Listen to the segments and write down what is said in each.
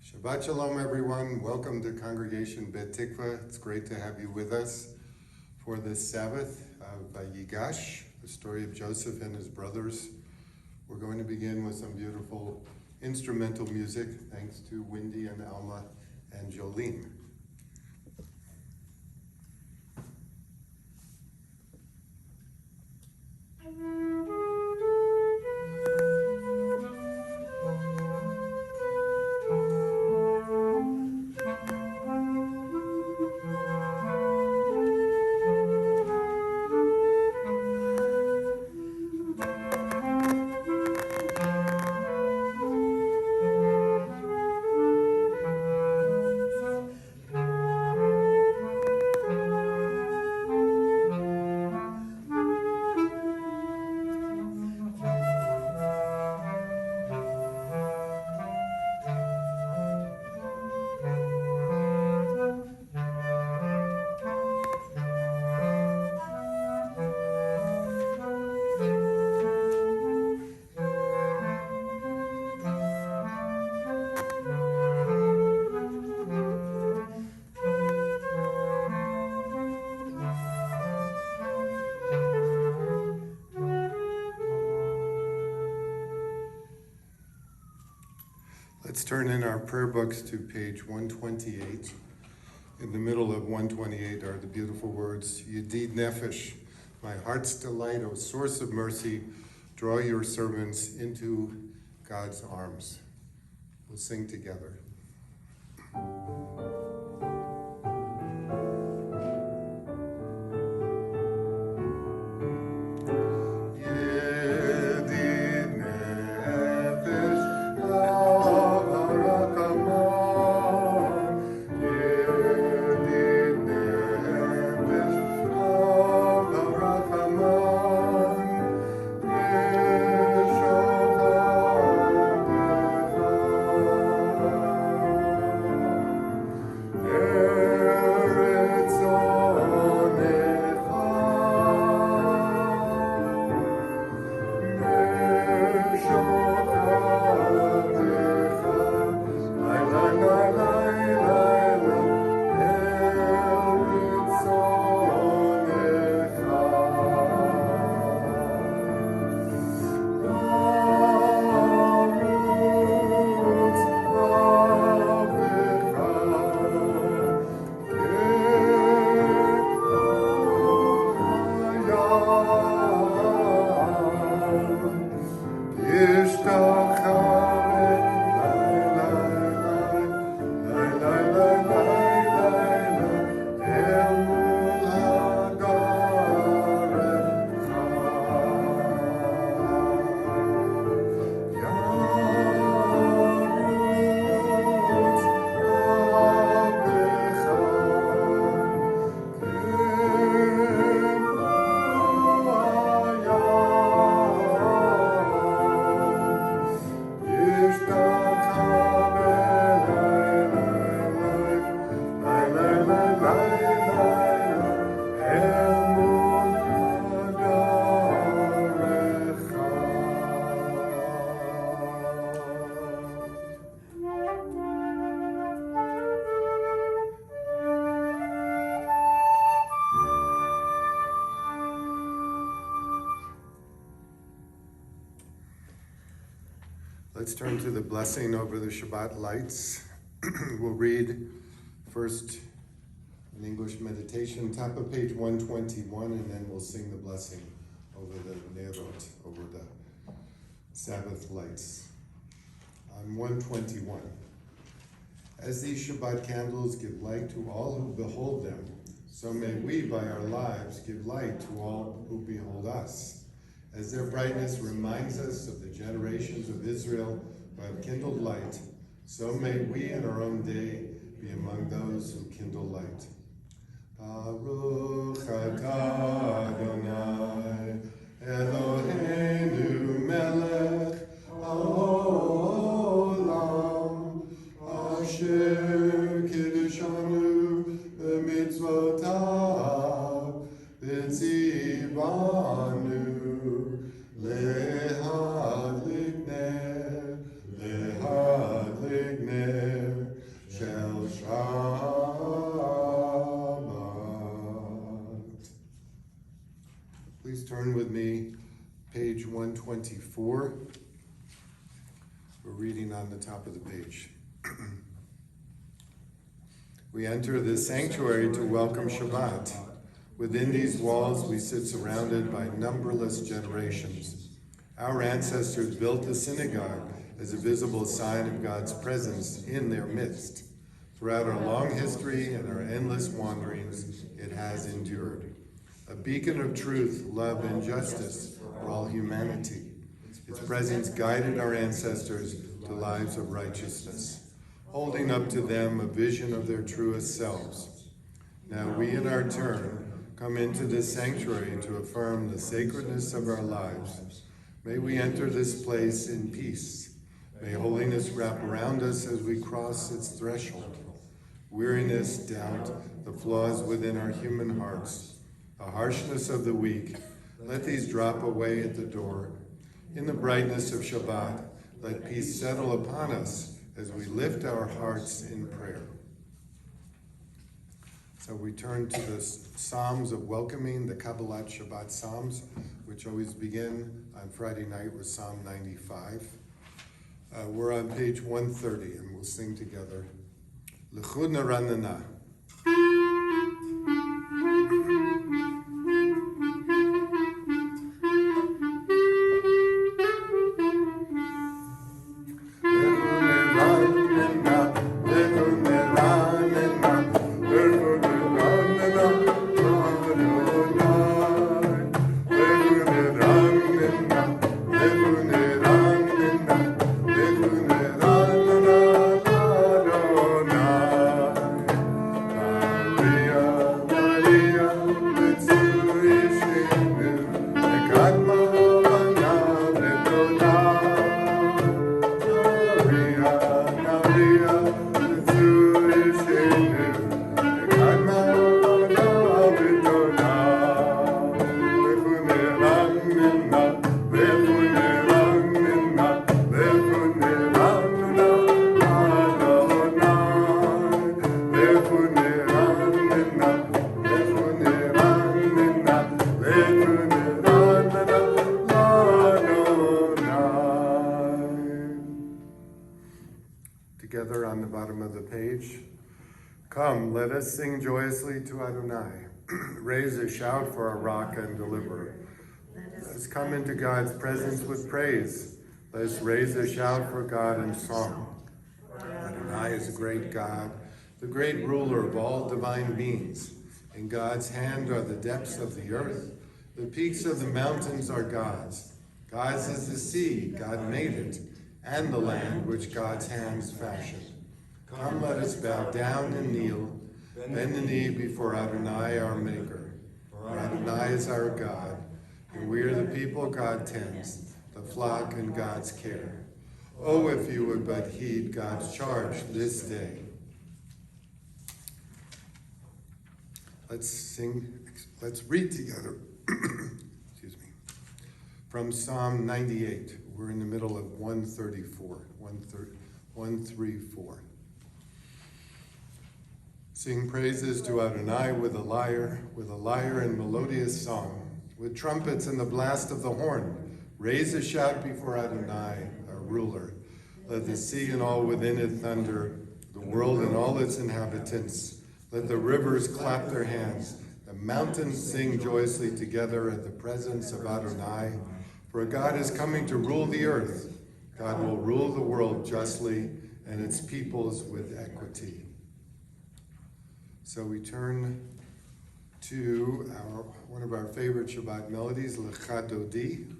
Shabbat Shalom, everyone. Welcome to Congregation Beit Tikva. It's great to have you with us for this Sabbath of Yigash, the story of Joseph and his brothers. We're going to begin with some beautiful instrumental music, thanks to Wendy and Alma and Jolene. Let's turn in our prayer books to page 128. In the middle of 128 are the beautiful words, Yedid Nefesh, my heart's delight, O source of mercy, draw your servants into God's arms. We'll sing together. Let's turn to the blessing over the Shabbat lights. We'll read first an English meditation, top of page 121, and then we'll sing the blessing over the Nerot, over the Sabbath lights. On 121. As these Shabbat candles give light to all who behold them, so may we by our lives give light to all who behold us. As their brightness reminds us of the generations of Israel who have kindled light, so may we in our own day be among those who kindle light. Baruch atah Adonai, Eloheinu melech haolam, asher kiddushanu b'mitzvotav, b'tzivanu. Lehadlik ner, 124. We're reading on the top of the page. We enter this sanctuary to welcome Shabbat. Within these walls, we sit surrounded by numberless generations. Our ancestors built the synagogue as a visible sign of God's presence in their midst. Throughout our long history and our endless wanderings, it has endured. A beacon of truth, love, and justice for all humanity. Its presence guided our ancestors to lives of righteousness, holding up to them a vision of their truest selves. Now we, in our turn, come into this sanctuary to affirm the sacredness of our lives. May we enter this place in peace. May holiness wrap around us as we cross its threshold. Weariness, doubt, the flaws within our human hearts, the harshness of the weak, let these drop away at the door. In the brightness of Shabbat, let peace settle upon us as we lift our hearts in prayer. So we turn to the Psalms of welcoming, the Kabbalat Shabbat Psalms, which always begin on Friday night with Psalm 95. We're on page 130, and we'll sing together. L'chud Naranana. Together on the bottom of the page. Come, let us sing joyously to Adonai. Raise a shout for our rock and deliverer. Let us come into God's presence with praise. Let us raise a shout for God in song. Adonai is a great God, the great ruler of all divine beings. In God's hand are the depths of the earth. The peaks of the mountains are God's. God's is the sea, God made it, and the land which God's hands fashioned. Come, let us bow down and kneel, bend the knee before Adonai, our Maker. For Adonai is our God, and we are the people God tends, the flock in God's care. Oh, if you would but heed God's charge this day. Let's read together. Excuse me. From Psalm 98. We're in the middle of 134. 134. Sing praises to Adonai with a lyre and melodious song, with trumpets and the blast of the horn. Raise a shout before Adonai, our ruler. Let the sea and all within it thunder, the world and all its inhabitants. Let the rivers clap their hands, the mountains sing joyously together at the presence of Adonai. For God is coming to rule the earth. God will rule the world justly and its peoples with equity. So we turn to one of our favorite Shabbat melodies, Lecha Dodi.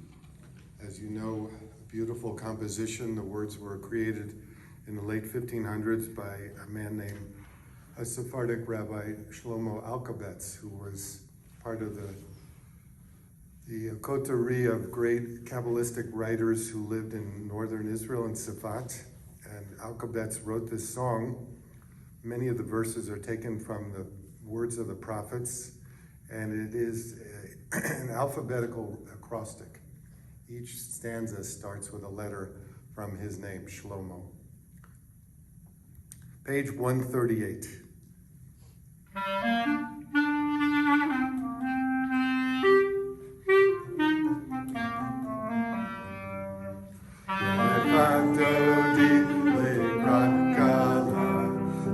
As you know, a beautiful composition. The words were created in the late 1500s by a man named a Sephardic Rabbi Shlomo Alkabetz, who was part of the coterie of great Kabbalistic writers who lived in northern Israel and Safat. And Alkabetz wrote this song. Many of the verses are taken from the words of the prophets, and it is an alphabetical acrostic. Each stanza starts with a letter from his name, Shlomo. Page 138. Lechadodi lekrat kala,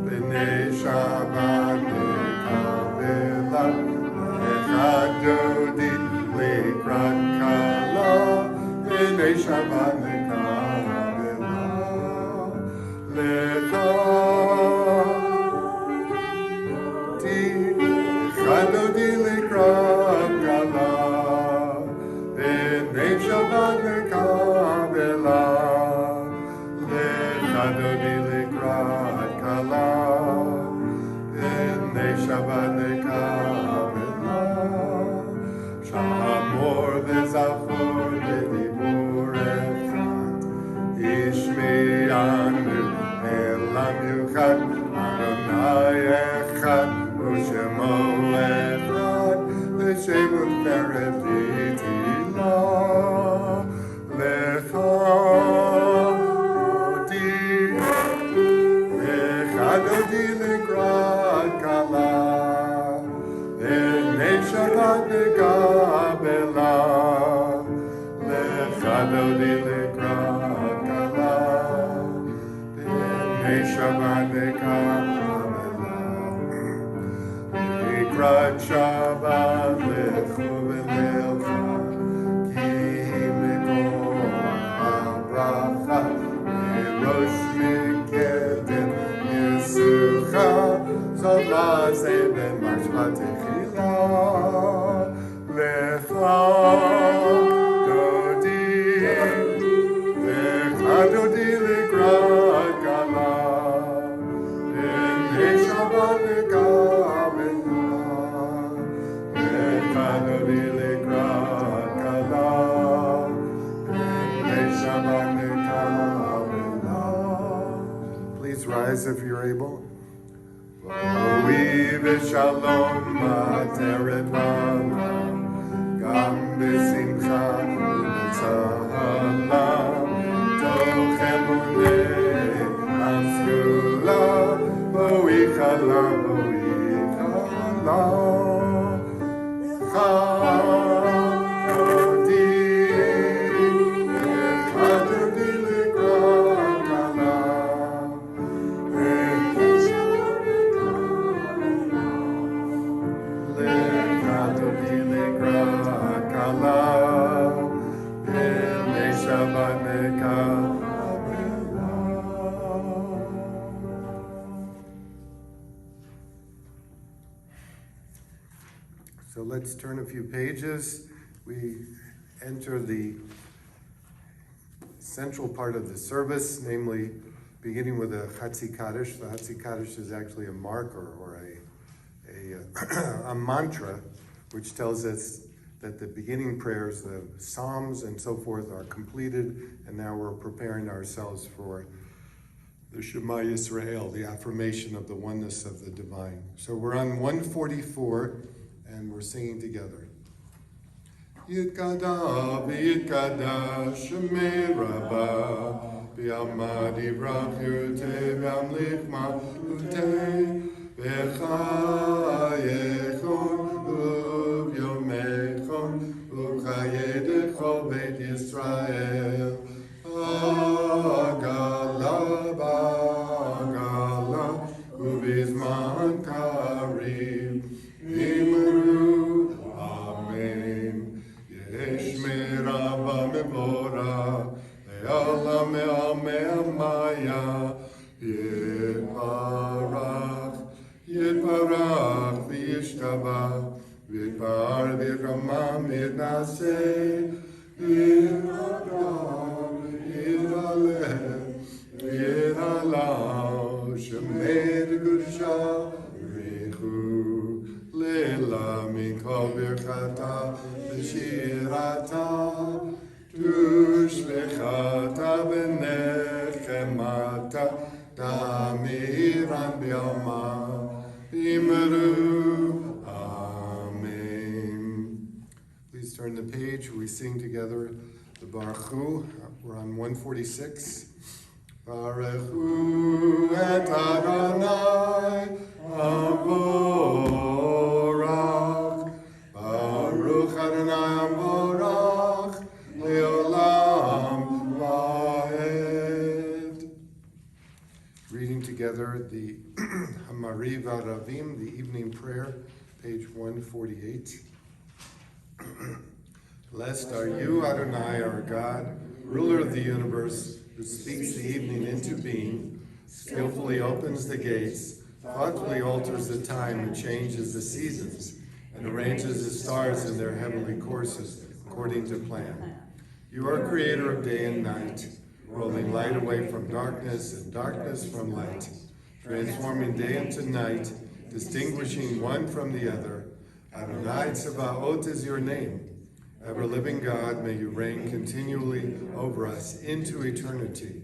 b'nei Shabbat nekabela. Lechadodi lekrat kala, b'nei Shabbat nekabela. Lechadodi lekrat kala, b'nei Shabbat nekabela. Lechadodi lekrat kala, b'nei Shabbat nekabela. Shamor v'zachor v'dibur echad, ishmi'anu elam yuchad, Adonai echad, u'shemo echad, l'shem u'feret l'tila. Lechadodi lekrat kala, b'nei Shabbat nekabela. Lechadodi lekrat kala, b'nei Shabbat nekabela. Lekrat Shabbat lechu v'leilcha, ki mikol habracha, merosh miketen yisucha, zolase b'mashvat techila. Lechadodi lekrat kala, b'nei Shabbat nekabela. Lechadodi lekrat kala, b'nei Shabbat nekabela. Please rise if you're able. Ohi v'shalom materet bala, gam b'simcha u'b'tzahara, toch emunei asgula, ohi chala, ohi chala. Lechadodi lekrat kala, Lechadodi lekrat kala, b'nei Shabbat nekabela. So let's turn a few pages. We enter the central part of the service, namely beginning with a Chatzi Kaddish. The Chatzi Kaddish is actually a marker or a mantra, which tells us that the beginning prayers, the Psalms and so forth, are completed, and now we're preparing ourselves for the Shema Yisrael, the affirmation of the oneness of the divine. So we're on 144, and we're singing together. Yitkada v'yitkada shemei rabba, v'yamad yivrach yurtei v'yamlich malutei, v'chayechon u'vyomechon u'chayedecho Beit Yisrael. Agala b'agala u'bizman karim imru amen. Yesh merabba mevorach le'ala me'amaya yitbarach v'yishtabach v'yitbar v'yirama v'yitnaseh v'yitbarach v'yitaleh v'yitalau shemei gusha richu lela mikol birchata v'shirata tushvechata v'nechemata Damiran Bialma Imru. Amen. Please turn the page. We sing together the Baruch Hu. We're on 146. Baruch Hu et Adonai Avorach. Baruch Adonai Avorach Leolam Vaed. together the Hamari Varavim, the evening prayer, page 148. Blessed are you, Adonai, our God, ruler of the universe, who speaks the evening into being, skillfully opens the gates, thoughtfully alters the time and changes the seasons, and arranges the stars in their heavenly courses according to plan. You are creator of day and night, rolling light away from darkness and darkness from light, transforming day into night, distinguishing one from the other. Adonai Tzebaot is your name. Ever-living God, may you reign continually over us into eternity.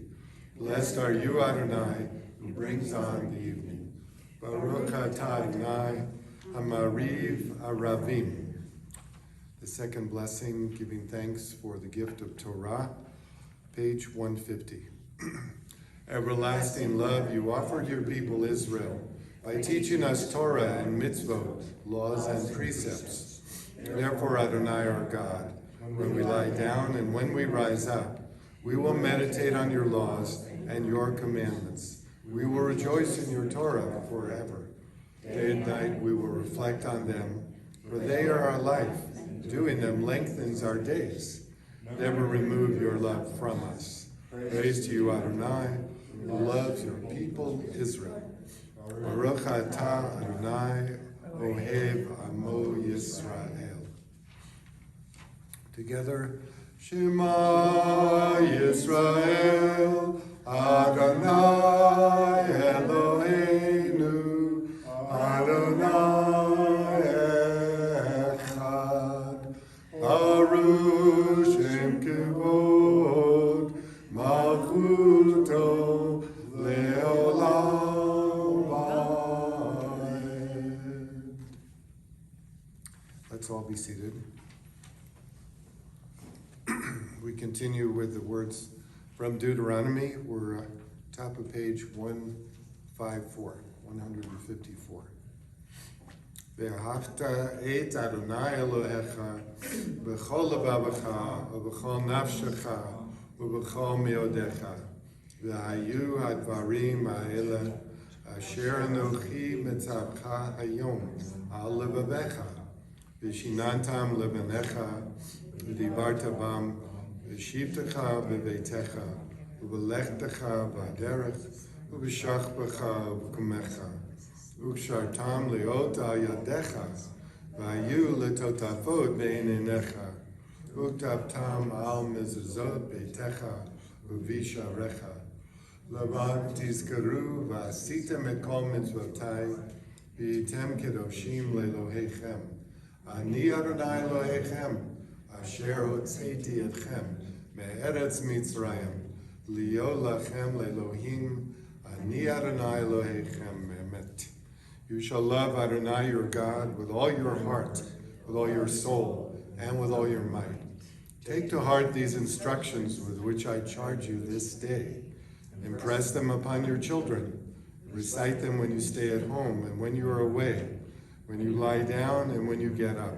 Blessed are you, Adonai, who brings on the evening. Baruch atah Adonai, Hamariv Aravim. The second blessing, giving thanks for the gift of Torah, page 150. Everlasting love, you offered your people Israel by teaching us Torah and mitzvot, laws and precepts. Therefore, Adonai, our God, when we lie down and when we rise up, we will meditate on your laws and your commandments. We will rejoice in your Torah forever. Day and night we will reflect on them, for they are our life. Doing them lengthens our days. Never remove your love from us. Praise to you, Adonai, who loves your people Israel. Baruch atah Adonai, Ohev Amo Yisrael. Together, Shema Yisrael, Adonai Eloheinu, Adonai Echad, Baruch Shem Kivod, Malchuto Leolam Vaed. Let's all be seated. We continue with the words from Deuteronomy. We're top of page 154. Ve'ahavta et Adonai Elohecha b'chol levavecha u'b'chol nafshecha u'b'chol meodecha ve'hayu hadvarim ha'ele asher anochi mitzavcha hayom al levavecha v'shinantam levanecha v'dibarta bam v'shivtecha v'veitecha v'lechtecha v'aderech v'shachbecha v'kumecha v'kshartam leot al yadecha v'hayu letotafot be'einenecha v'ktavtam al mezuzot beitecha v'visharecha levan tizkaru v'asitem et kol mitzvotai v'yitem kedoshim le'elohechem ani Adonai Elohechem Asher hotzeti etchem me'eretz Mitzrayim liyo lachem le'Elohim ani Adonai Elohechem emet. You shall love Adonai your God with all your heart, with all your soul, and with all your might. Take to heart these instructions with which I charge you this day. Impress them upon your children. Recite them when you stay at home and when you are away, when you lie down and when you get up.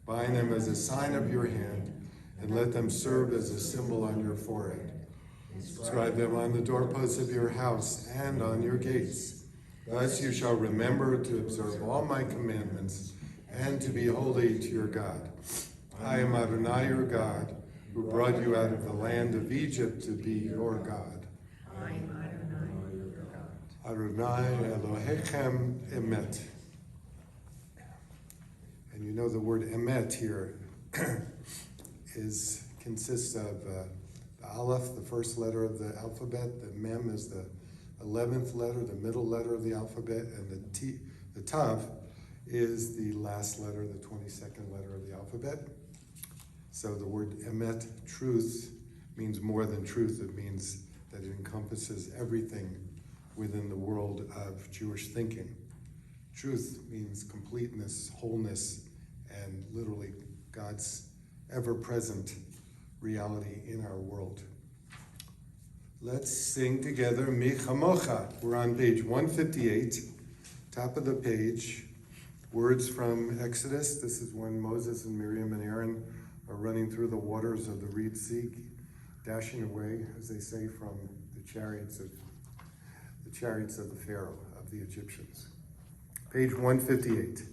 Bind them as a sign of your hand, and let them serve as a symbol on your forehead. Inscribe them on the doorposts of your house and on your gates. Thus you shall remember to observe all my commandments and to be holy to your God. I am Adonai your God, who brought you out of the land of Egypt to be your God. I am Adonai your God. Adonai Elohechem emet. And you know the word emet here consists of the aleph, the first letter of the alphabet, the mem is the 11th letter, the middle letter of the alphabet, and the tav is the last letter, the 22nd letter of the alphabet. So the word emet, truth, means more than truth. It means that it encompasses everything within the world of Jewish thinking. Truth means completeness, wholeness, and literally God's ever-present reality in our world. Let's sing together, Mi Chamocha. We're on page 158, top of the page. Words from Exodus. This is when Moses and Miriam and Aaron are running through the waters of the Reed Sea, dashing away, as they say, from the chariots of the the chariots of the Pharaoh, of the Egyptians. Page 158.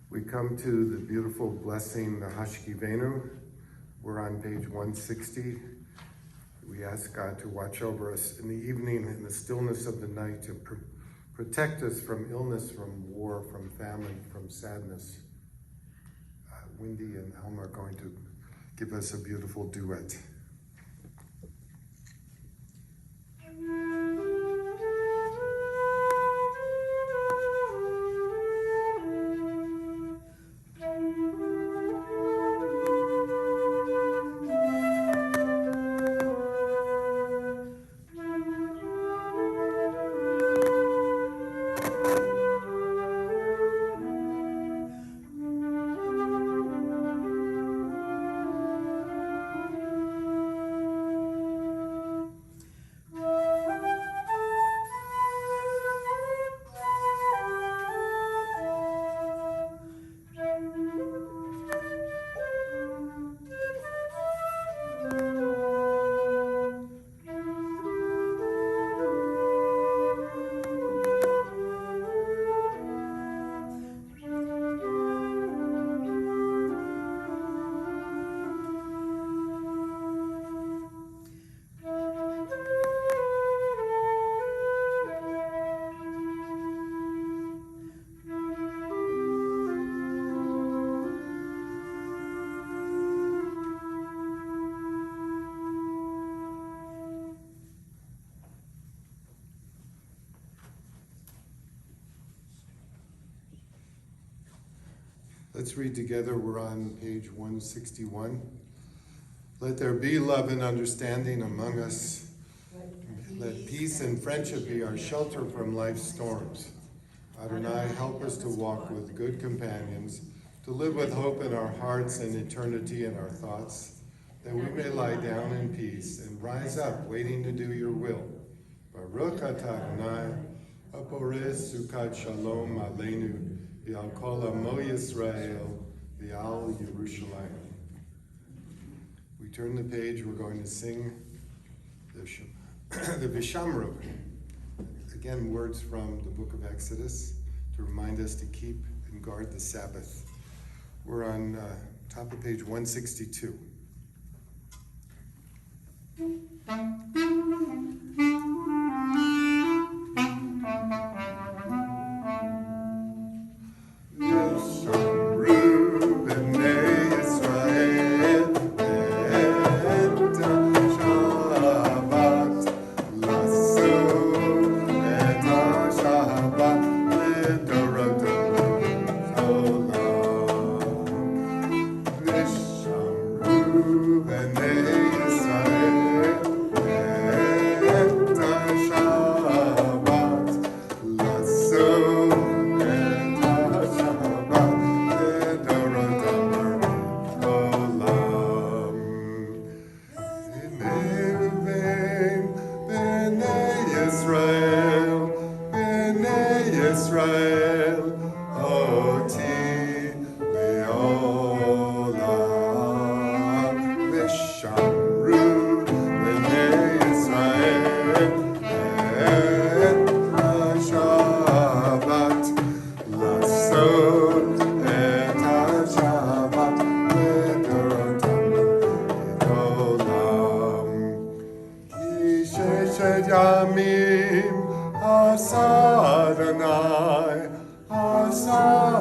We come to the beautiful blessing, the Hashkivenu. We're on page 160. We ask God to watch over us in the evening, in the stillness of the night, to protect us from illness, from war, from famine, from sadness. Wendy and Alma are going to give us a beautiful duet. Let's read together. We're on page 161. Let there be love and understanding among us. Let peace and friendship be our shelter from life's storms. Adonai, help us to walk with good companions, to live with hope in our hearts and eternity in our thoughts, that we may lie down in peace and rise up waiting to do your will. Baruch atah Adonai, haporez sukat shalom aleinu, V'al kol amo Yisrael, v'al Yerushalayim. We turn the page, we're going to sing the Vishamru. Again, words from the book of Exodus to remind us to keep and guard the Sabbath. We're on top of page 162.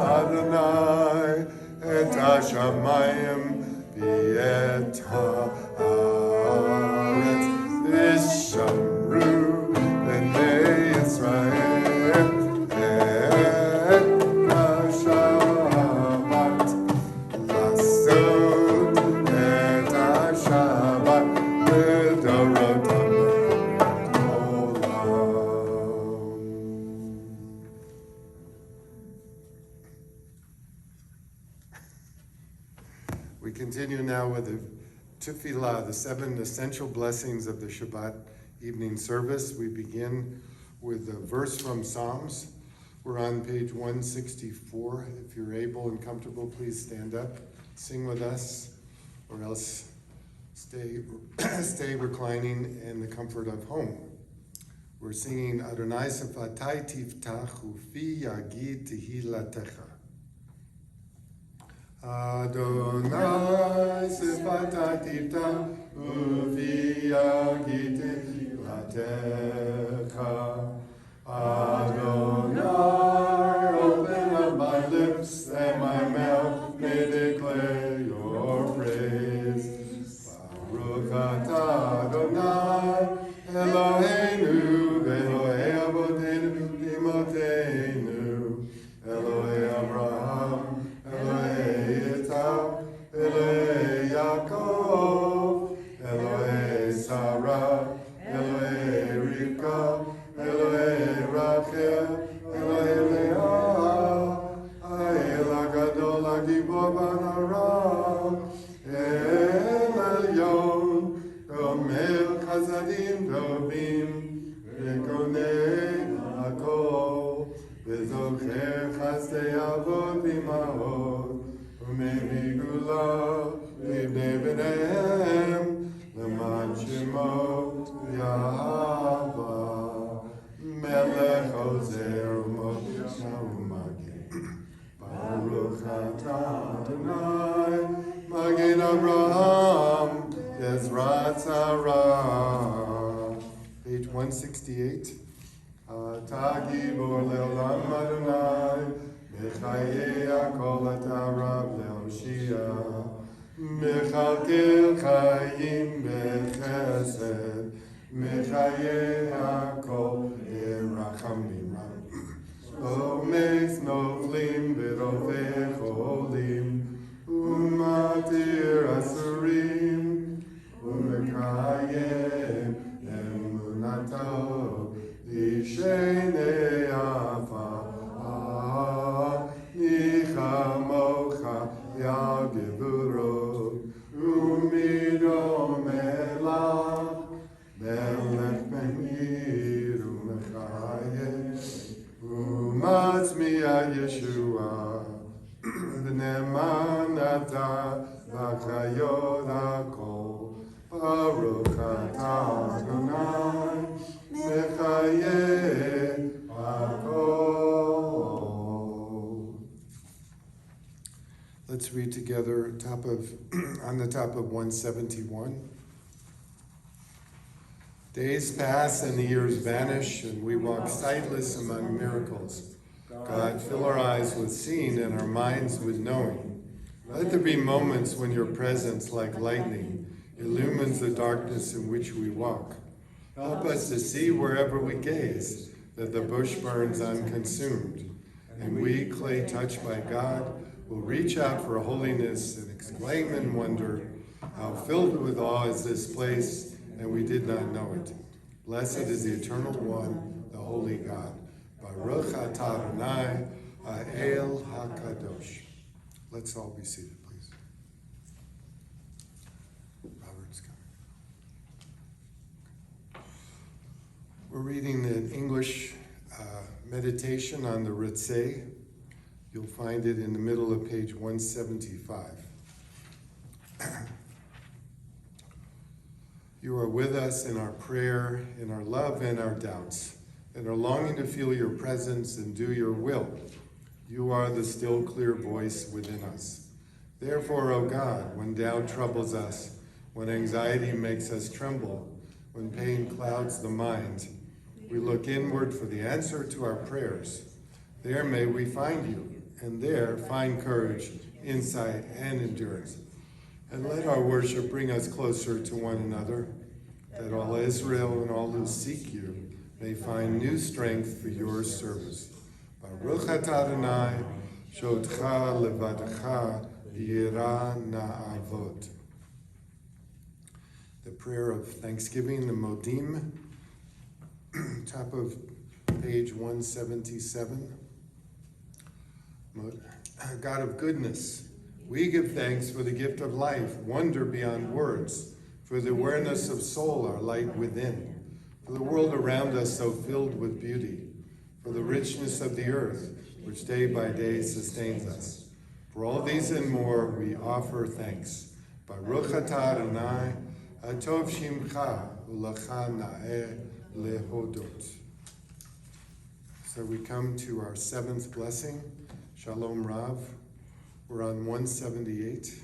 Adonai et hashamayim v'et haaretz v'shamru b'nei Yisrael et hashabat lasot et hashabat l'dorotam olam. We continue now with the Tefillah, the 7 essential blessings of the Shabbat evening service. We begin with a verse from Psalms. We're on page 164. If you're able and comfortable, please stand up, sing with us, or else stay reclining in the comfort of home. We're singing Adonai Sefatai Tiftach Ufi Yagid Tehilatecha. Adonai Sefatai Tiftach Ufi Yagid Tehilatecha. Adonai, open up my lips and my mouth may declare your praise. Baruch atah Adonai, Eloheinu, Elohei Avotenu, Imotenu, Elohei Abraham, Elohei Yitzhak, Elohei Yaakov, Elohei Sarah, Elohei Rivka, Elohei Rachel, Elohei Leah, Ha'el HaGadol HaGibor BaHaram, El Elyon, Gomel Chasadim Tovim, Rekonei HaKol, V'zocher Chasdei Avot V'imahot, U'mei Gula, Livnei B'neihem, L'man Shemo Yahava. Melech Ozer U'Moshe U'Magin. Baruch atah Adonai, Magin Abraham, Ezrat Sarah. Page 168. Atah Gibor Le'olam Adonai, B'chayei HaKol atah Rab Le'oshia. Mechalkel Chayim B'chesed, Mechayei HaKol Erachamim. Omeis Noflim B'rovei Cholim, Umatir Asurim, Umekayem Emunato, Lishenei Afar, Nichamocha Yagivuro, Umidom Elach, Melech Mehir Umechayem, Umatzmiya Yeshua, B'nemanata V'chayot HaKol, Baruch atah Adonai, Mechayeh HaKol. Let's read together on the top of 171. Days pass and the years vanish, and we walk sightless among miracles. God, fill our eyes with seeing and our minds with knowing. Let there be moments when your presence, like lightning, illumines the darkness in which we walk. Help us to see wherever we gaze that the bush burns unconsumed, and we, clay touched by God, will reach out for holiness and exclaim in wonder, how filled with awe is this place, and we did not know it. Blessed is the Eternal One, the Holy God. Baruch atah Adonai, Ha'el HaKadosh. Let's all be seated, please. Robert's coming. We're reading the English meditation on the Ritzeh. You'll find it in the middle of page 175. You are with us in our prayer, in our love and our doubts, and are longing to feel your presence and do your will. You are the still clear voice within us. Therefore, O God, when doubt troubles us, when anxiety makes us tremble, when pain clouds the mind, we look inward for the answer to our prayers. There may we find you, and there find courage, insight, and endurance. And let our worship bring us closer to one another, that all Israel and all who seek you may find new strength for your service. Baruch atah Adonai, shodcha levadecha yira na'avot. The prayer of thanksgiving, the Modim, top of page 177. God of goodness, we give thanks for the gift of life, wonder beyond words, for the awareness of soul, our light within, for the world around us so filled with beauty, for the richness of the earth, which day by day sustains us. For all these and more, we offer thanks. Baruch atah Adonai, atov shimcha, u'lecha na'eh lehodot. So we come to our seventh blessing, Shalom Rav. We're on 178.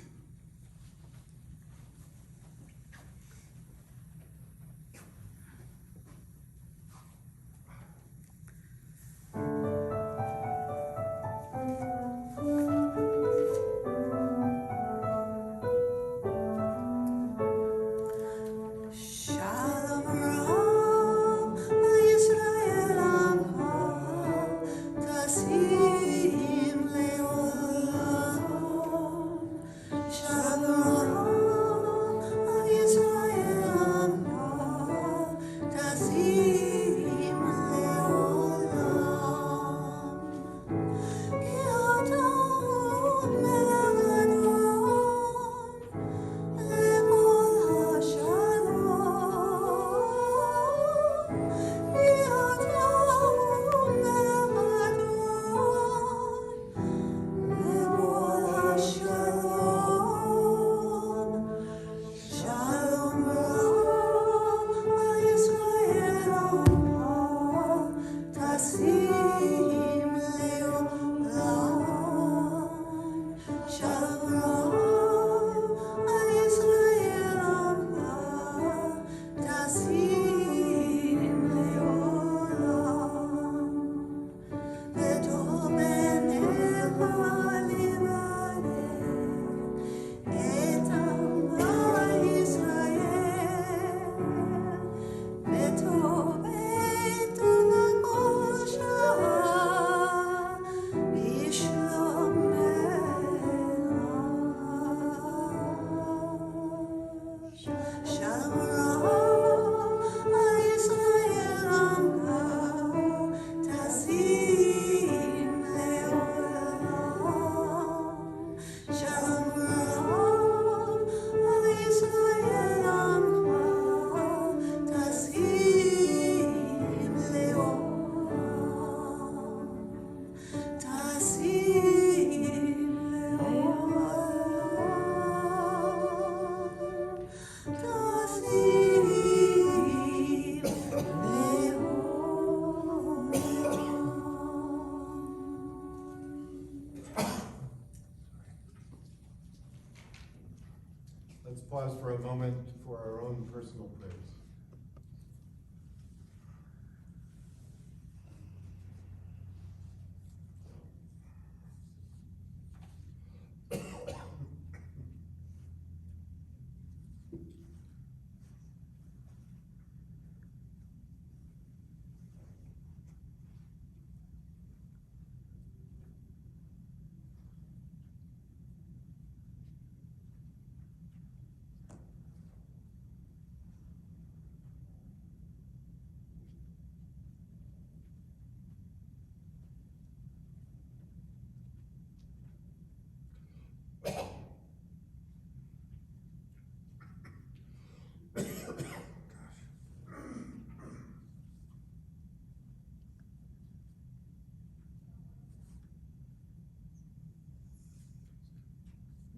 Let's pause for a moment for our own personal prayers.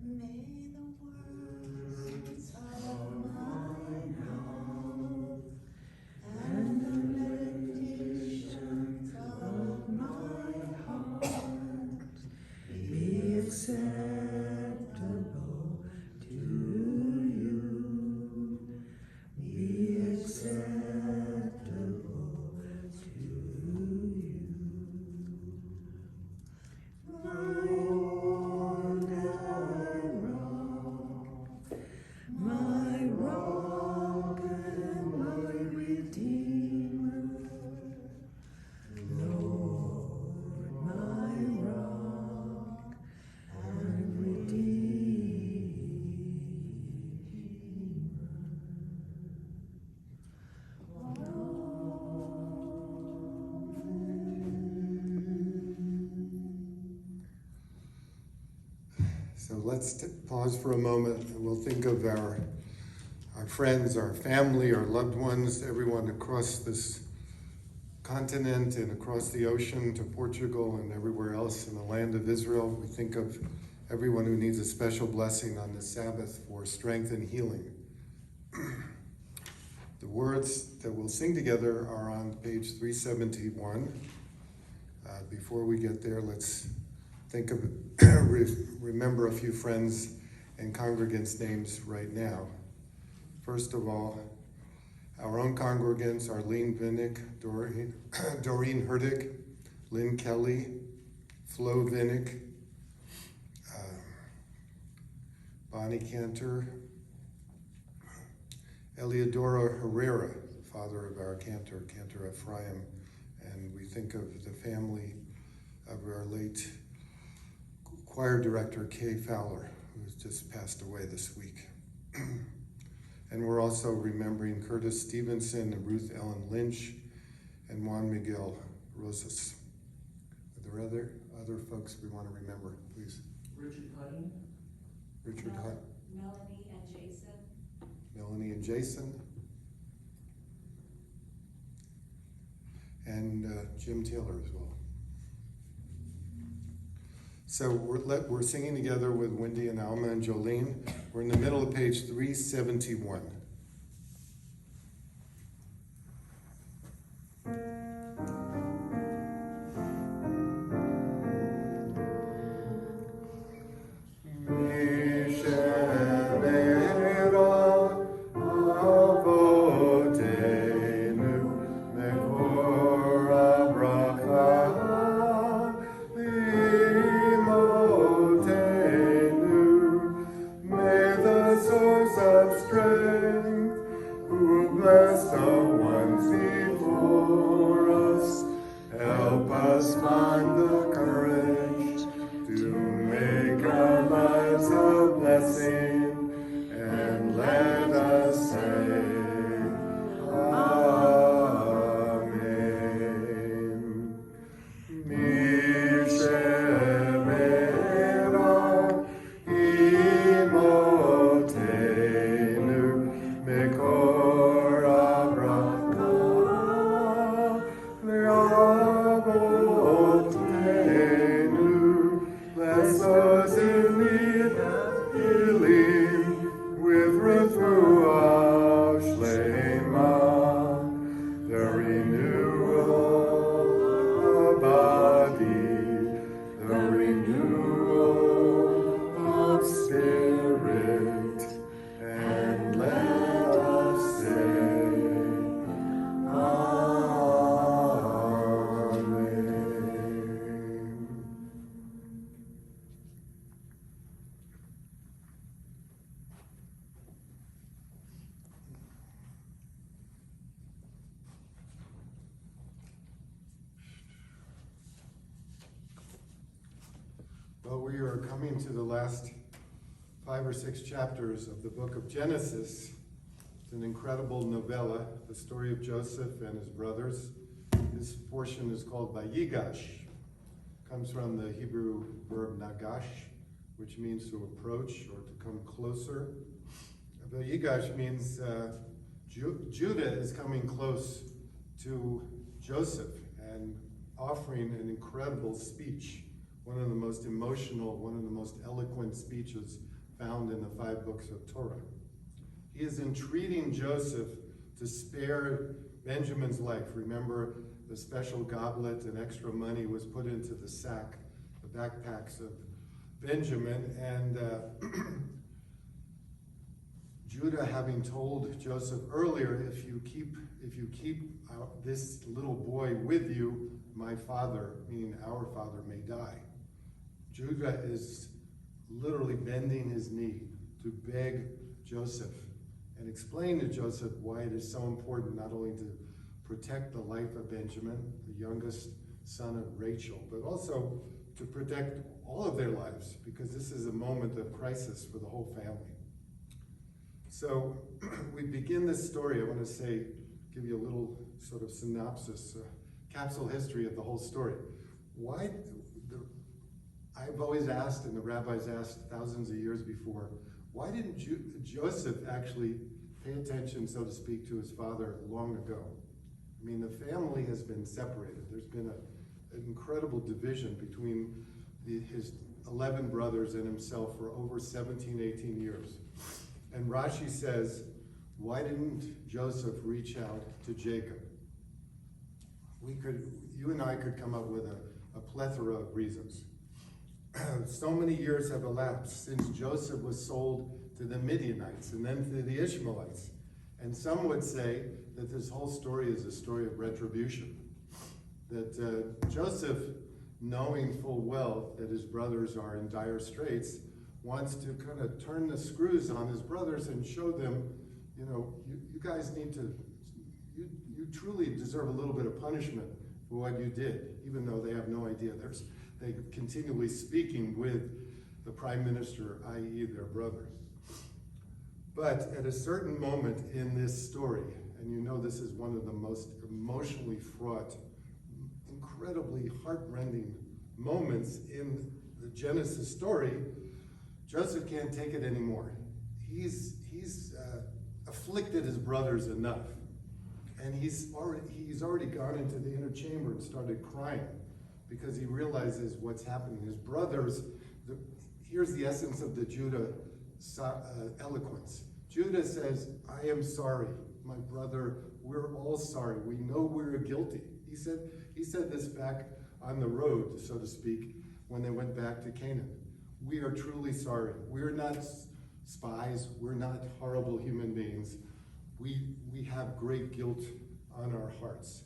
May the words of my mouth and the meditations of my heart be acceptable to you. Be acceptable to you. My So let's pause for a moment and we'll think of our friends, our family, our loved ones, everyone across this continent and across the ocean to Portugal and everywhere else in the land of Israel. We think of everyone who needs a special blessing on this Sabbath for strength and healing. The words that we'll sing together are on page 371. Before we get there, let's think of remember a few friends and congregants' names right now. First of all, our own congregants, Arlene Vinnick, Doreen Hurdick, Lynn Kelly, Flo Vinnick, Bonnie Cantor, Eliodoro Herrera, father of our cantor Ephraim, and we think of the family of our late choir director, Kay Fowler, who's just passed away this week. And we're also remembering Curtis Stevenson and Ruth Ellen Lynch and Juan Miguel Rosas. Are there other folks we want to remember, please? Richard Hutton. Richard Hutton. Melanie and Jason. Melanie and Jason. And Jim Taylor as well. So we're singing together with Wendy and Alma and Jolene. We're in the middle of page 371. Well, we are coming to the last 5 or 6 chapters of the book of Genesis. It's an incredible novella, the story of Joseph and his brothers. This portion is called Vayigash. It comes from the Hebrew verb nagash, which means to approach or to come closer. Vayigash means Judah is coming close to Joseph and offering an incredible speech. One of the most emotional, one of the most eloquent speeches found in the 5 books of Torah. He is entreating Joseph to spare Benjamin's life. Remember, the special goblet and extra money was put into the sack, the backpacks of Benjamin, and Judah, having told Joseph earlier, if you keep this little boy with you, my father, meaning our father, may die. Judah is literally bending his knee to beg Joseph and explain to Joseph why it is so important not only to protect the life of Benjamin, the youngest son of Rachel, but also to protect all of their lives, because this is a moment of crisis for the whole family. So we begin this story. I want to give you a little sort of synopsis, capsule history of the whole story. I've always asked, and the rabbis asked thousands of years before, why didn't Joseph actually pay attention, so to speak, to his father long ago? I mean, the family has been separated. There's been an incredible division between his 11 brothers and himself for over 17, 18 years. And Rashi says, why didn't Joseph reach out to Jacob? You and I could come up with a plethora of reasons. So many years have elapsed since Joseph was sold to the Midianites and then to the Ishmaelites. And some would say that this whole story is a story of retribution. That Joseph, knowing full well that his brothers are in dire straits, wants to kind of turn the screws on his brothers and show them, you guys need to, you truly deserve a little bit of punishment for what you did, even though they have no idea. They continually speaking with the prime minister, i.e. their brother. But at a certain moment in this story, and this is one of the most emotionally fraught, incredibly heartrending moments in the Genesis story, Joseph can't take it anymore. He's afflicted his brothers enough. And he's already gone into the inner chamber and started crying because he realizes what's happening. His brothers, here's the essence of the Judah eloquence. Judah says, I am sorry, my brother, we're all sorry. We know we're guilty. He said this back on the road, so to speak, when they went back to Canaan. We are truly sorry. We're not spies. We're not horrible human beings. We have great guilt on our hearts.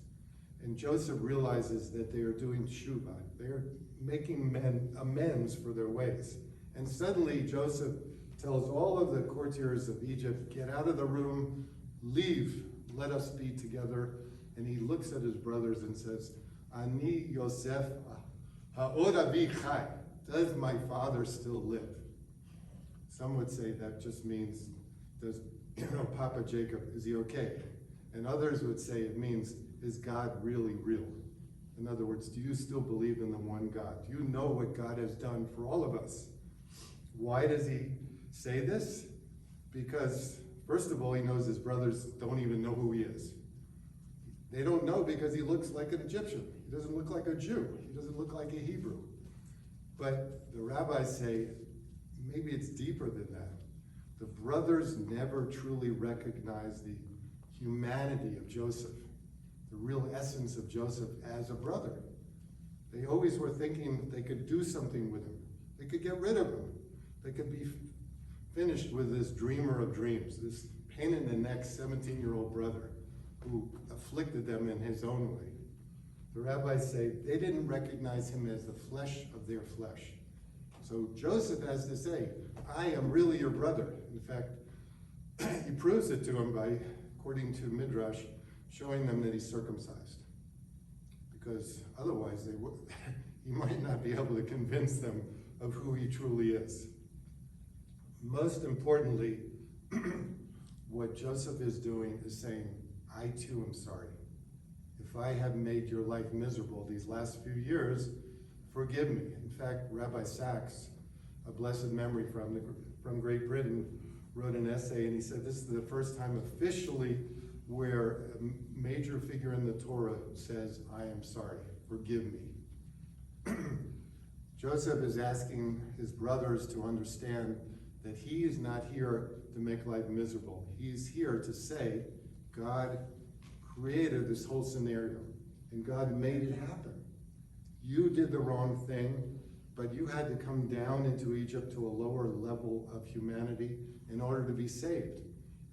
And Joseph realizes that they are doing tshuva. They are making amends for their ways. And suddenly Joseph tells all of the courtiers of Egypt, get out of the room, leave, let us be together. And he looks at his brothers and says, Ani Yosef ha'od avi chai. Does my father still live? Some would say that just means, does Papa Jacob, is he okay? And others would say it means, is God really real? In other words, do you still believe in the one God? Do you know what God has done for all of us? Why does he say this? Because, first of all, he knows his brothers don't even know who he is. They don't know because he looks like an Egyptian. He doesn't look like a Jew. He doesn't look like a Hebrew. But the rabbis say, maybe it's deeper than that. The brothers never truly recognized the humanity of Joseph, the real essence of Joseph as a brother. They always were thinking they could do something with him. They could get rid of him. They could be finished with this dreamer of dreams, this pain in the neck 17-year-old brother who afflicted them in his own way. The rabbis say they didn't recognize him as the flesh of their flesh. So Joseph has to say, I am really your brother. In fact, he proves it to him by, according to Midrash, showing them that he's circumcised. Because otherwise he might not be able to convince them of who he truly is. Most importantly, what Joseph is doing is saying, I too am sorry. If I have made your life miserable these last few years, forgive me. In fact, Rabbi Sachs, a blessed memory from Great Britain, wrote an essay and he said this is the first time officially where a major figure in the Torah says, I am sorry, forgive me. Joseph is asking his brothers to understand that he is not here to make life miserable. He's here to say, God created this whole scenario, and God made it happen. You did the wrong thing, but you had to come down into Egypt to a lower level of humanity in order to be saved.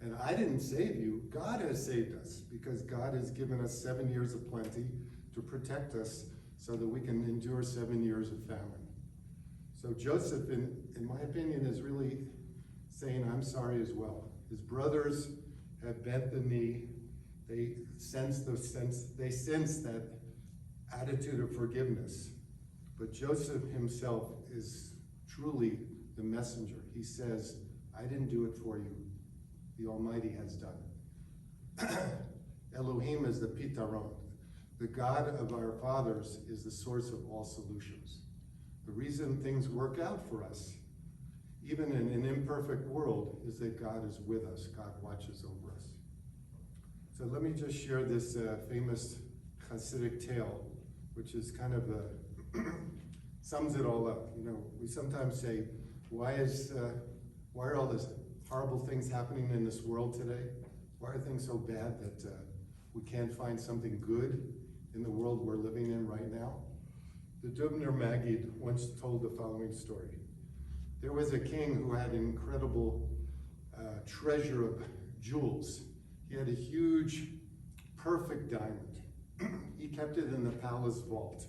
And I didn't save you, God has saved us, because God has given us 7 years of plenty to protect us so that we can endure 7 years of famine. So Joseph, in my opinion, is really saying, I'm sorry as well. His brothers have bent the knee. They sense that attitude of forgiveness. But Joseph himself is truly the messenger. He says, I didn't do it for you. The Almighty has done. Elohim is the Pitaron. The God of our fathers is the source of all solutions. The reason things work out for us, even in an imperfect world, is that God is with us. God watches over us. So let me just share this famous Hasidic tale, which is kind of sums it all up. You know, we sometimes say, why are all these horrible things happening in this world today? Why are things so bad that we can't find something good in the world we're living in right now? The Dubner Maggid once told the following story. There was a king who had an incredible treasure of jewels. He had a huge, perfect diamond. He kept it in the palace vault.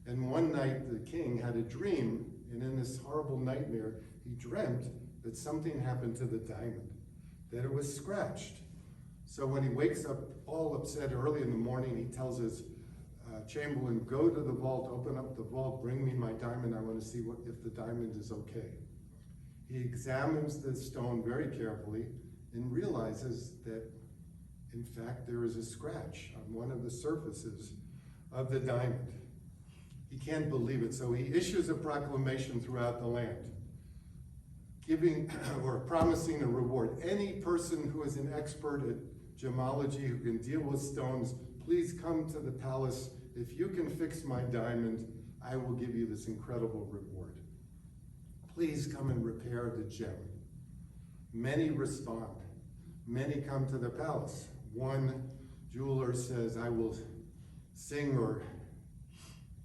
And one night the king had a dream, and in this horrible nightmare, he dreamt that something happened to the diamond, that it was scratched. So when he wakes up all upset early in the morning, he tells his chamberlain, go to the vault, open up the vault, bring me my diamond, I want to see if the diamond is okay. He examines the stone very carefully and realizes that, in fact, there is a scratch on one of the surfaces of the diamond. He can't believe it, so he issues a proclamation throughout the land, giving or promising a reward. Any person who is an expert at gemology, who can deal with stones, please come to the palace. If you can fix my diamond, I will give you this incredible reward. Please come and repair the gem. Many respond. Many come to the palace. One jeweler says, I will sing or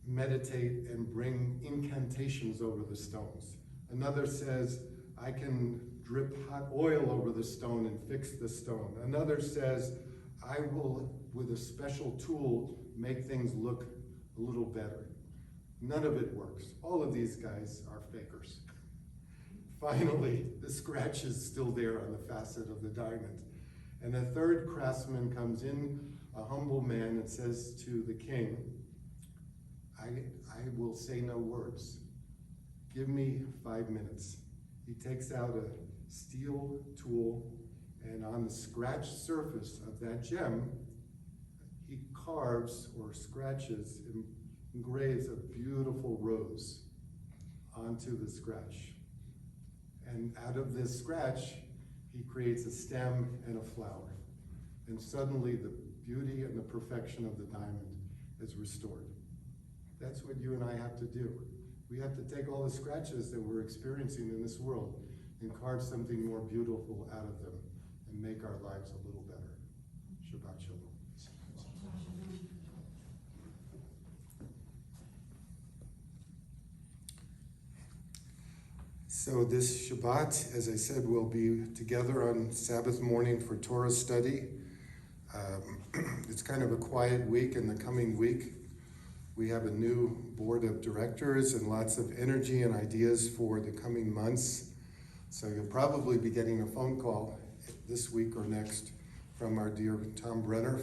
meditate and bring incantations over the stones. Another says, I can drip hot oil over the stone and fix the stone. Another says, I will, with a special tool, make things look a little better. None of it works. All of these guys are fakers. Finally, the scratch is still there on the facet of the diamond. And a third craftsman comes in, a humble man, and says to the king, I will say no words. Give me 5 minutes. He takes out a steel tool, and on the scratched surface of that gem, he carves or scratches, engraves a beautiful rose onto the scratch. And out of this scratch, he creates a stem and a flower. And suddenly the beauty and the perfection of the diamond is restored. That's what you and I have to do. We have to take all the scratches that we're experiencing in this world and carve something more beautiful out of them and make our lives a little better. Shabbat Shalom. So this Shabbat, as I said, we'll be together on Sabbath morning for Torah study. It's kind of a quiet week in the coming week. We have a new board of directors and lots of energy and ideas for the coming months. So you'll probably be getting a phone call this week or next from our dear Tom Brenner,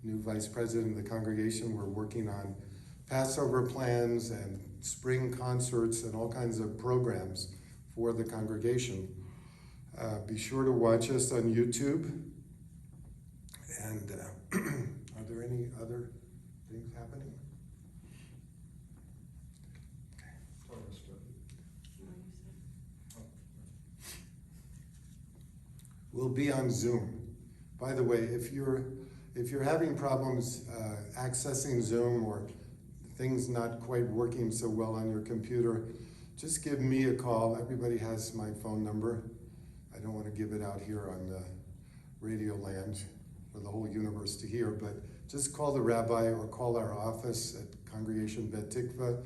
new vice president of the congregation. We're working on Passover plans and spring concerts and all kinds of programs for the congregation. Be sure to watch us on YouTube. And are there any other things happening? We'll be on Zoom. By the way, if you're having problems accessing Zoom or things not quite working so well on your computer, just give me a call. Everybody has my phone number. I don't want to give it out here on the radio land for the whole universe to hear, but just call the rabbi or call our office at Congregation Beit Tikva.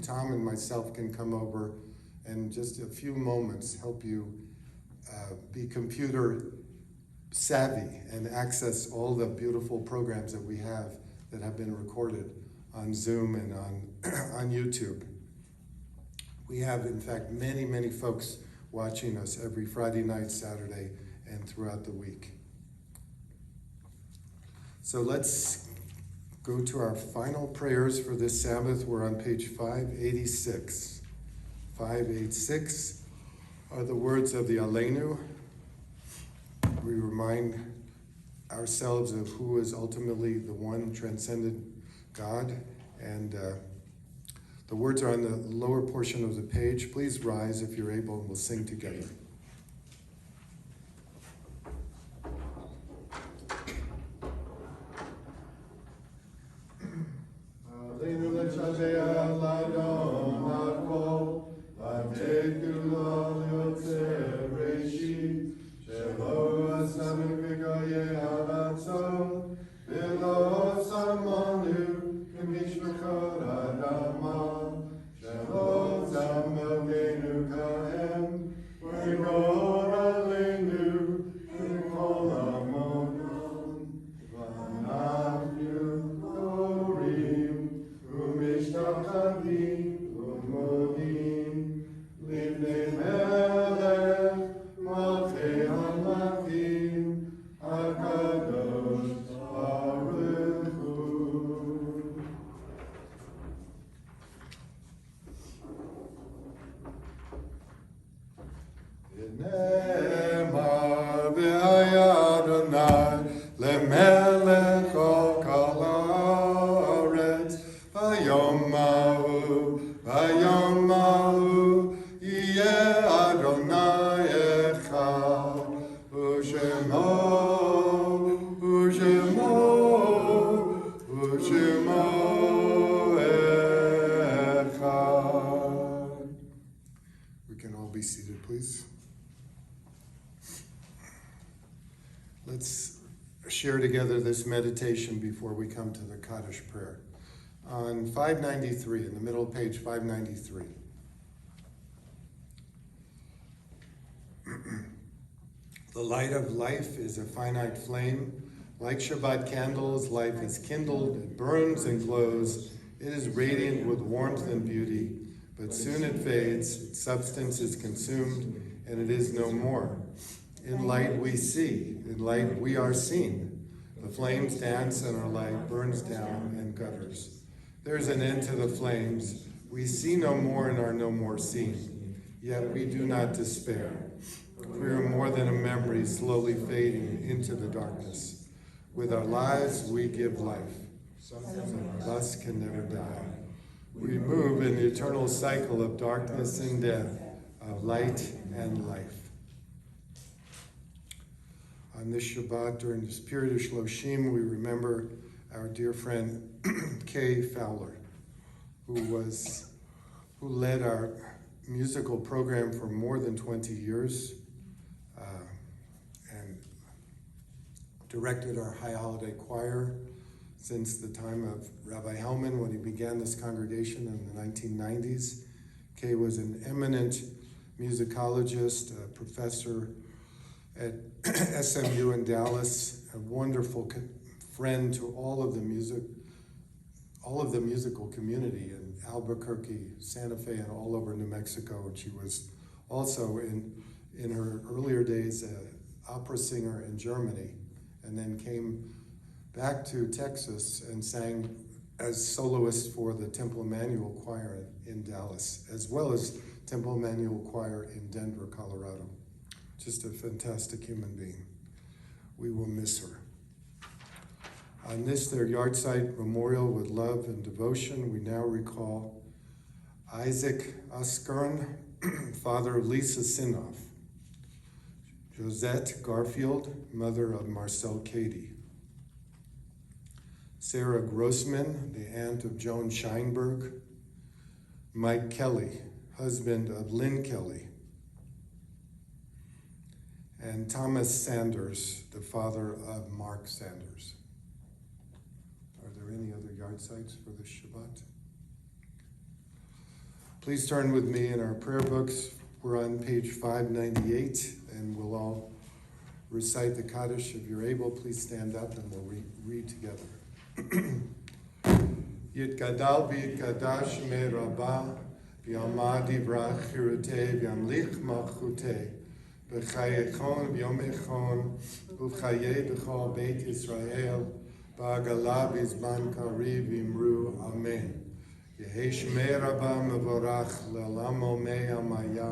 Tom and myself can come over and just a few moments help you be computer savvy and access all the beautiful programs that we have that have been recorded on Zoom and on YouTube. We have, in fact, many, many folks watching us every Friday night, Saturday, and throughout the week. So let's go to our final prayers for this Sabbath. We're on page 586. 586 are the words of the Aleinu. We remind ourselves of who is ultimately the one transcendent God. And The words are on the lower portion of the page. Please rise if you're able, and we'll sing together. We can all be seated, please. Let's share together this meditation before we come to the Kaddish prayer. On 593, in the middle of page 593. The light of life is a finite flame. Like Shabbat candles, life is kindled, it burns and glows. It is radiant with warmth and beauty, but soon it fades, its substance is consumed, and it is no more. In light we see, in light we are seen. The flames dance and our light burns down and gutters. There is an end to the flames. We see no more and are no more seen. Yet we do not despair. We are more than a memory slowly fading into the darkness. With our lives we give life. Something of us can never die. We move in the eternal cycle of darkness and death, of light and life. On this Shabbat, during this period of Shloshim, we remember our dear friend Kay Fowler, who led our musical program for more than 20 years and directed our High Holiday Choir since the time of Rabbi Hellman when he began this congregation in the 1990s. Kay was an eminent musicologist, a professor at SMU in Dallas, a wonderful friend to all of the musical community in Albuquerque, Santa Fe, and all over New Mexico. And she was also in her earlier days an opera singer in Germany, and then came back to Texas and sang as soloist for the Temple Emmanuel Choir in Dallas, as well as Temple Emmanuel Choir in Denver, Colorado. Just a fantastic human being. We will miss her. On this, their yahrzeit memorial with love and devotion, we now recall Isaac Oskern, father of Lisa Sinoff, Josette Garfield, mother of Marcel Cady, Sarah Grossman, the aunt of Joan Scheinberg, Mike Kelly, husband of Lynn Kelly, and Thomas Sanders, the father of Mark Sanders. Are there any other yahrzeits for this Shabbat? Please turn with me in our prayer books. We're on page 598, and we'll all recite the Kaddish. If you're able, please stand up and we'll read together. Yitgadal v'yitkadash me rabbah, v'yamad yivrach chirutei, v'yamlich malchutei, b'chayechon v'yom echon, u'v'chayei b'chol Beit Yisrael, ba'agala b'zman kariv v'imru amen. Yehi shmei rabbah mevorach le'lamo mei amaya,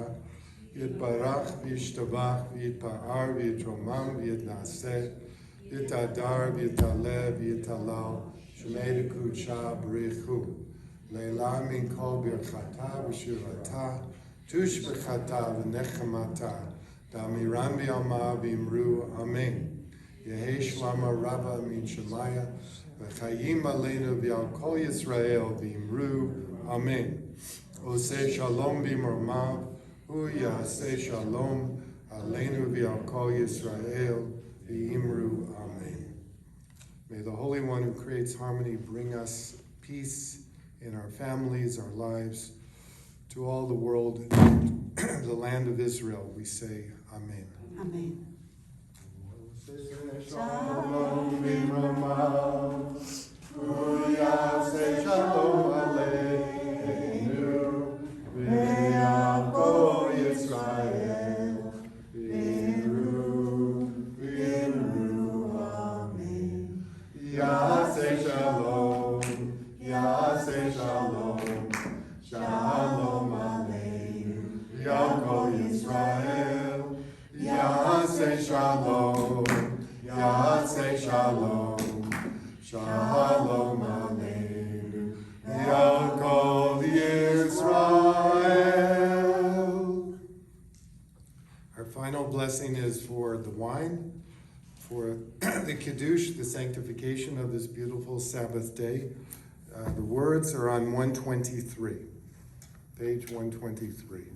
yitbarach v'yishtabach v'yitpa'ar v'yitromam v'yitnaseh, Yitadar, Yitalev, Yitalal, Shemei Kucha, B'richu, Lela min kol birchata v'shirata, tushbechata v'nechamata, damiran v'alma v'imru amen. Yehi shlama rabba min shemaya, v'chayim aleinu v'al kol Yisrael v'imru amen. Oseh shalom b'mormav, hu yaseh shalom aleinu v'al kol Yisrael v'imru amen. May the Holy One who creates harmony bring us peace in our families, our lives, to all the world, the land of Israel. We say, Amen. Amen. Shalom b'mormav, hu yaseh shalom aleinu v'al kol Yisrael v'imru amen. Yaseh shalom, yaseh shalom, shalom aleinu v'al kol Yisrael. Yaseh shalom, yaseh shalom, shalom aleinu v'al kol Yisrael. Our final blessing is for the wine, for the Kiddush, the sanctification of this beautiful Sabbath day. The words are on 123, page 123.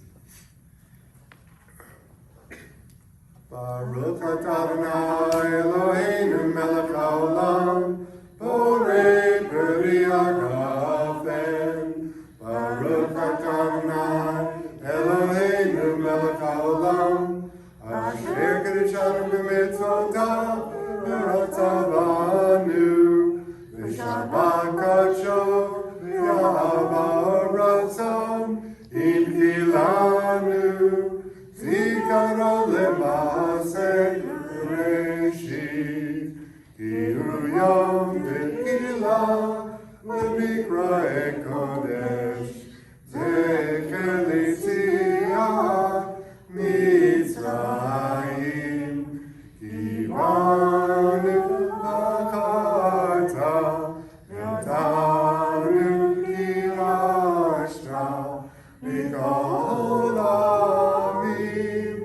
Baruch atah Adonai Eloheinu melech haolam, borei peri hagafen. Baruch atah Adonai Eloheinu melech haolam, asher kedeshanu b'mitzvotav v'ratzavanu, v'shabbat kadsho v'ahava ratzon imchilanu. Zikaro lemase reshit, kihu yom v'tchila v'mikrae kodesh, zecher l'yetziat Mitzrayim, ki banu b'karta, v'tanu kirashta, mikol amim,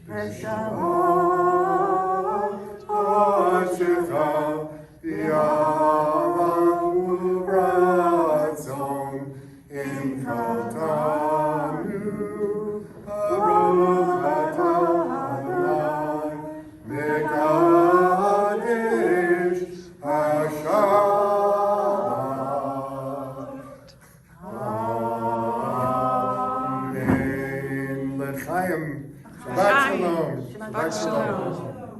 v'shabbat ha'ashecha, v'yavam u'ratzon, im chaltanu, Baruch atah Adonai, mekadesh hashabbat. Amen. L'chaim. Shabbat shalom. Shabbat shalom.